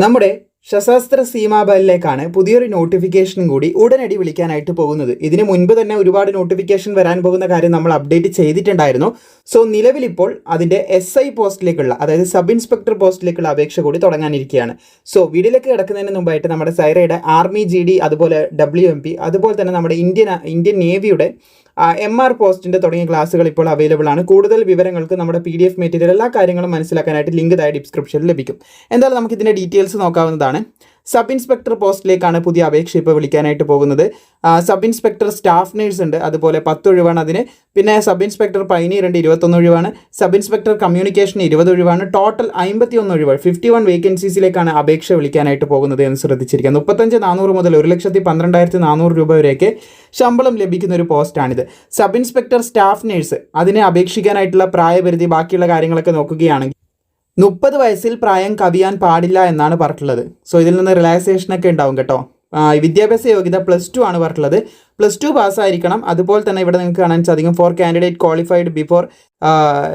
നമ്മുടെ സശസ്ത്ര സീമാബലിലേക്കാണ് പുതിയൊരു നോട്ടിഫിക്കേഷനും കൂടി ഉടനടി വിളിക്കാനായിട്ട് പോകുന്നത്. ഇതിന് മുൻപ് തന്നെ ഒരുപാട് നോട്ടിഫിക്കേഷൻ വരാൻ പോകുന്ന കാര്യം നമ്മൾ അപ്ഡേറ്റ് ചെയ്തിട്ടുണ്ടായിരുന്നു. സോ നിലവിലിപ്പോൾ അതിൻ്റെ SI പോസ്റ്റിലേക്കുള്ള, അതായത് സബ് ഇൻസ്പെക്ടർ പോസ്റ്റിലേക്കുള്ള അപേക്ഷ കൂടി തുടങ്ങാനിരിക്കുകയാണ്. സോ വീഡിയോയിലേക്ക് കിടക്കുന്നതിന് മുമ്പായിട്ട് നമ്മുടെ സൈറയുടെ ആർമി GD, അതുപോലെ WMP, അതുപോലെ തന്നെ നമ്മുടെ ഇന്ത്യൻ നേവിയുടെ MR പോസ്റ്റിൻ്റെ തുടങ്ങിയ ക്ലാസ്സുകൾ ഇപ്പോൾ അവൈലബിൾ ആണ്. കൂടുതൽ വിവരങ്ങൾക്ക് നമ്മുടെ PDF മെറ്റീരിയൽ എല്ലാ കാര്യങ്ങളും മനസ്സിലാക്കാനായിട്ട് ലിങ്ക് താഴെ ഡിസ്ക്രിപ്ഷനിൽ ലഭിക്കും. എന്തായാലും നമുക്ക് ഇതിൻ്റെ ഡീറ്റെയിൽസ് നോക്കാവുന്നതാണ്. സബ് ഇൻസ്പെക്ടർ പോസ്റ്റിലേക്കാണ് പുതിയ അപേക്ഷ ഇപ്പോൾ വിളിക്കാനായിട്ട് പോകുന്നത്. സബ് ഇൻസ്പെക്ടർ സ്റ്റാഫ് നേഴ്സ് ഉണ്ട്, അതുപോലെ 10 ഒഴിവാണ് അതിന്. പിന്നെ സബ് ഇൻസ്പെക്ടർ പൈനീർ ഉണ്ട്, 21 ഒഴിവാണ്. സബ് ഇൻസ്പെക്ടർ കമ്മ്യൂണിക്കേഷൻ 20 ഒഴിവാണ്. ടോട്ടൽ 51 ഒഴിവാണ്. 51 വേക്കൻസീസിലേക്കാണ് അപേക്ഷ വിളിക്കാനായിട്ട് പോകുന്നത് എന്ന് ശ്രദ്ധിച്ചിരിക്കുക. 35,400 മുതൽ 1,12,400 രൂപ വരെയൊക്കെ ശമ്പളം ലഭിക്കുന്ന ഒരു പോസ്റ്റാണിത്. സബ് ഇൻസ്പെക്ടർ സ്റ്റാഫ് നേഴ്സ്, അതിനെ അപേക്ഷിക്കാനായിട്ടുള്ള പ്രായപരിധി ബാക്കിയുള്ള കാര്യങ്ങളൊക്കെ നോക്കുകയാണെങ്കിൽ 30 വയസ്സിൽ പ്രായം കവിയാൻ പാടില്ല എന്നാണ് പറഞ്ഞിട്ടുള്ളത്. സോ ഇതിൽ നിന്ന് റിലാക്സേഷനൊക്കെ ഉണ്ടാവും കേട്ടോ. വിദ്യാഭ്യാസ യോഗ്യത +2 ആണ് പറഞ്ഞിട്ടുള്ളത്. +2 പാസ്സായിരിക്കണം. അതുപോലെ തന്നെ ഇവിടെ നിങ്ങൾക്ക് കാണാൻ സാധിക്കും ഫോർ കാൻഡിഡേറ്റ് ക്വാളിഫൈഡ് ബിഫോർ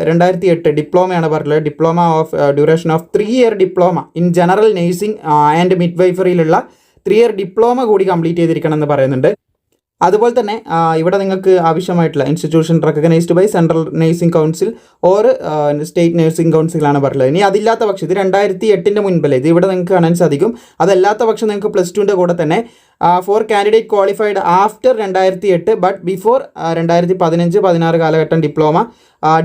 2008 ഡിപ്ലോമയാണ് പറഞ്ഞിട്ടുള്ളത്. Diploma of duration of 3 year diploma in general nursing and മിഡ്വൈഫറിയിലുള്ള 3 ഇയർ ഡിപ്ലോമ കൂടി കംപ്ലീറ്റ് ചെയ്തിരിക്കണം എന്ന് പറയുന്നുണ്ട്. അതുപോലെ തന്നെ ഇവിടെ നിങ്ങൾക്ക് ആവശ്യമായിട്ടുള്ള institution recognised by central nursing council or state nursing കൗൺസിലാണ് പറഞ്ഞത്. ഇനി അതില്ലാത്ത പക്ഷം ഇത് 2008 മുൻപല്ലേ, ഇത് ഇവിടെ നിങ്ങൾക്ക് കാണാൻ സാധിക്കും. അതല്ലാത്ത പക്ഷം നിങ്ങൾക്ക് +2ൻ്റെ കൂടെ തന്നെ for candidate qualified after 2008 but before 2015-16 കാലഘട്ടം ഡിപ്ലോമ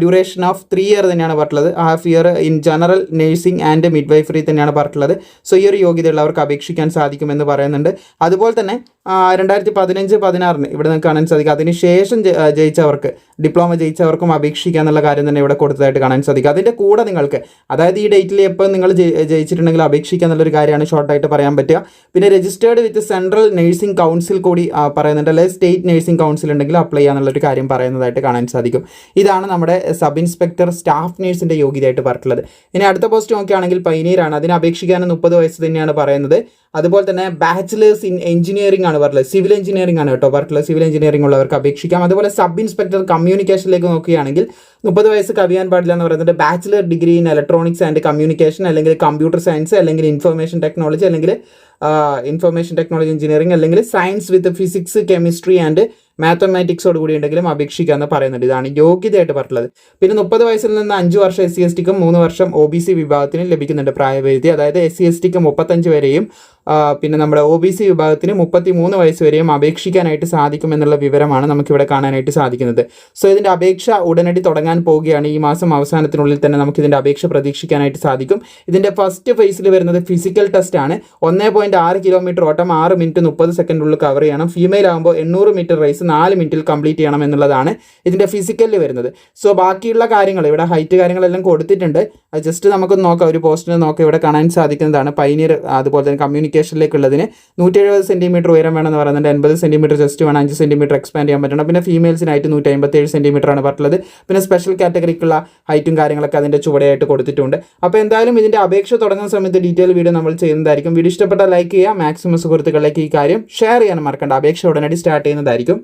ഡ്യൂറേഷൻ ഓഫ് 3 ഇയർ തന്നെയാണ് പറഞ്ഞിട്ടുള്ളത്. Half year in general nursing and midwifery തന്നെയാണ് പറഞ്ഞിട്ടുള്ളത്. സോ ഈ ഒരു യോഗ്യതയുള്ളവർക്ക് അപേക്ഷിക്കാൻ സാധിക്കുമെന്ന് പറയുന്നുണ്ട്. അതുപോലെ തന്നെ 2015-16 ഇവിടെ നിങ്ങൾക്ക് കാണാൻ സാധിക്കും. അതിനുശേഷം ജയിച്ചവർക്ക്, ഡിപ്ലോമ ജയിച്ചവർക്കും അപേക്ഷിക്കുക എന്നുള്ള കാര്യം തന്നെ ഇവിടെ കൊടുത്തതായിട്ട് കാണാൻ സാധിക്കും. അതിൻ്റെ കൂടെ നിങ്ങൾക്ക്, അതായത് ഈ ഡേറ്റിൽ എപ്പോൾ നിങ്ങൾ ജയിച്ചിട്ടുണ്ടെങ്കിൽ അപേക്ഷിക്കുക എന്നുള്ളൊരു കാര്യമാണ് ഷോർട്ടായിട്ട് പറയാൻ പറ്റുക. പിന്നെ രജിസ്റ്റേർഡ് വിത്ത് സെൻട്രൽ നഴ്സിംഗ് കൗൺസിൽ കൂടി പറയുന്നുണ്ട്, അല്ലെങ്കിൽ സ്റ്റേറ്റ് നഴ്സിംഗ് കൗൺസിൽ ഉണ്ടെങ്കിൽ അപ്ലൈ ചെയ്യാന്നുള്ളൊരു കാര്യം പറയുന്നതായിട്ട് കാണാൻ സാധിക്കും. ഇതാണ് നമ്മുടെ സബ് ഇൻസ്പെക്ടർ സ്റ്റാഫ് നേഴ്സിൻ്റെ യോഗ്യതയായിട്ട് പറഞ്ഞിട്ടുള്ളത്. ഇനി അടുത്ത പോസ്റ്റ് നോക്കുകയാണെങ്കിൽ പൈനീറാണ്. അതിന് അപേക്ഷിക്കാൻ 30 വയസ്സ് തന്നെയാണ് പറയുന്നത്. അതുപോലെ തന്നെ ബാച്ചിലേഴ്സ് ഇൻ എഞ്ചിനീയറിംഗ് ആണ് പറഞ്ഞത്, സിവിൽ എഞ്ചിനീയറിംഗ് ആണ് കേട്ടോ പറഞ്ഞിട്ടുള്ളത്. സിവിൽ എഞ്ചിനീയറിംഗ് ഉള്ളവർക്ക് അപേക്ഷിക്കാം. അതുപോലെ സബ് ഇൻസ്പെക്ടർ കമ്മ്യൂണിക്കേഷനിലേക്ക് നോക്കുകയാണെങ്കിൽ 30 വയസ്സ് കവിയാൻ പാടില്ല എന്ന് പറയുന്നത്. Bachelor degree in electronics and communication, അല്ലെങ്കിൽ കമ്പ്യൂട്ടർ സയൻസ്, അല്ലെങ്കിൽ ഇൻഫർമേഷൻ ടെക്നോളജി, അല്ലെങ്കിൽ ഇൻഫർമേഷൻ ടെക്നോളജി എഞ്ചിനീയറിംഗ്, അല്ലെങ്കിൽ science with physics, chemistry and മാത്തമാറ്റിക്സോട് കൂടി ഉണ്ടെങ്കിലും അപേക്ഷിക്കാമെന്ന് പറയുന്നുണ്ട്. ഇതാണ് യോഗ്യതയായിട്ട് പറഞ്ഞിട്ടുള്ളത്. പിന്നെ 30 വയസ്സിൽ നിന്ന് 5 വർഷം SC/STക്കും 3 വർഷം OBC വിഭാഗത്തിന് ലഭിക്കുന്നുണ്ട് പ്രായപരിധി. അതായത് SC/STക്ക് 35 വരെയും പിന്നെ നമ്മുടെ OBC വിഭാഗത്തിന് 33 വയസ്സ് വരെയും അപേക്ഷിക്കാനായിട്ട് സാധിക്കുമെന്നുള്ള വിവരമാണ് നമുക്കിവിടെ കാണാനായിട്ട് സാധിക്കുന്നത്. സോ ഇതിൻ്റെ അപേക്ഷ ഉടനടി തുടങ്ങാൻ പോവുകയാണ്. ഈ മാസം അവസാനത്തിനുള്ളിൽ തന്നെ നമുക്കിതിൻ്റെ അപേക്ഷ പ്രതീക്ഷിക്കാനായിട്ട് സാധിക്കും. ഇതിൻ്റെ ഫസ്റ്റ് ഫേസിൽ വരുന്നത് ഫിസിക്കൽ ടെസ്റ്റ് ആണ്. 1.6 കിലോമീറ്റർ ഓട്ടം 6 മിനിറ്റ് 30 സെക്കൻഡിനുള്ളിൽ കവർ ചെയ്യണം. ഫീമെയിൽ ആകുമ്പോൾ 800 മീറ്റർ റേസ് 4 മിനിറ്റിൽ കംപ്ലീറ്റ് ചെയ്യണം എന്നുള്ളതാണ് ഇതിൻ്റെ ഫിസിക്കലിൽ വരുന്നത്. സോ ബാക്കിയുള്ള കാര്യങ്ങൾ ഇവിടെ ഹൈറ്റ് കാര്യങ്ങളെല്ലാം കൊടുത്തിട്ടുണ്ട്. അത് ജസ്റ്റ് നമുക്ക് നോക്കാം, ഒരു പോസ്റ്റിന് നോക്കാം. ഇവിടെ കാണാൻ സാധിക്കുന്നതാണ് പൈനീർ. അതുപോലെ തന്നെ കമ്മ്യൂണിക്കേഷനിലേക്കുള്ളതിന് 170 സെൻറ്റിമീറ്റർ ഉയരം വേണമെന്ന് പറയുന്നുണ്ട്. 80 സെൻറ്റിമീറ്റർ ജസ്റ്റ് വേണം, 5 സെൻറ്റിമീറ്റർ എക്സ്പാൻഡ് ചെയ്യാൻ പറ്റണം. പിന്നെ ഫീമെയിൽസിനായിട്ട് 157 സെൻറ്റിമീറ്റർ ആണ് പറഞ്ഞിട്ടുള്ളത്. പിന്നെ സ്പെഷ്യൽ കാറ്റഗറിക്കുള്ള ഹൈറ്റും കാര്യങ്ങളൊക്കെ അതിൻ്റെ ചുവടെയായിട്ട് കൊടുത്തിട്ടുണ്ട്. അപ്പോൾ എന്തായാലും ഇതിൻ്റെ അപേക്ഷ തുടങ്ങുന്ന സമയത്ത് ഡീറ്റെയിൽ വീഡിയോ നമ്മൾ ചെയ്യുന്നതായിരിക്കും. വീഡിയോ ഇഷ്ടപ്പെട്ടാൽ ലൈക്ക് ചെയ്യുക, മാക്സിമം സുഹൃത്തുക്കളിലേക്ക് ഈ കാര്യം ഷെയർ ചെയ്യാൻ മറക്കണ്ട. അപേക്ഷ ഉടനടി സ്റ്റാർട്ട് ചെയ്യുന്നതായിരിക്കും.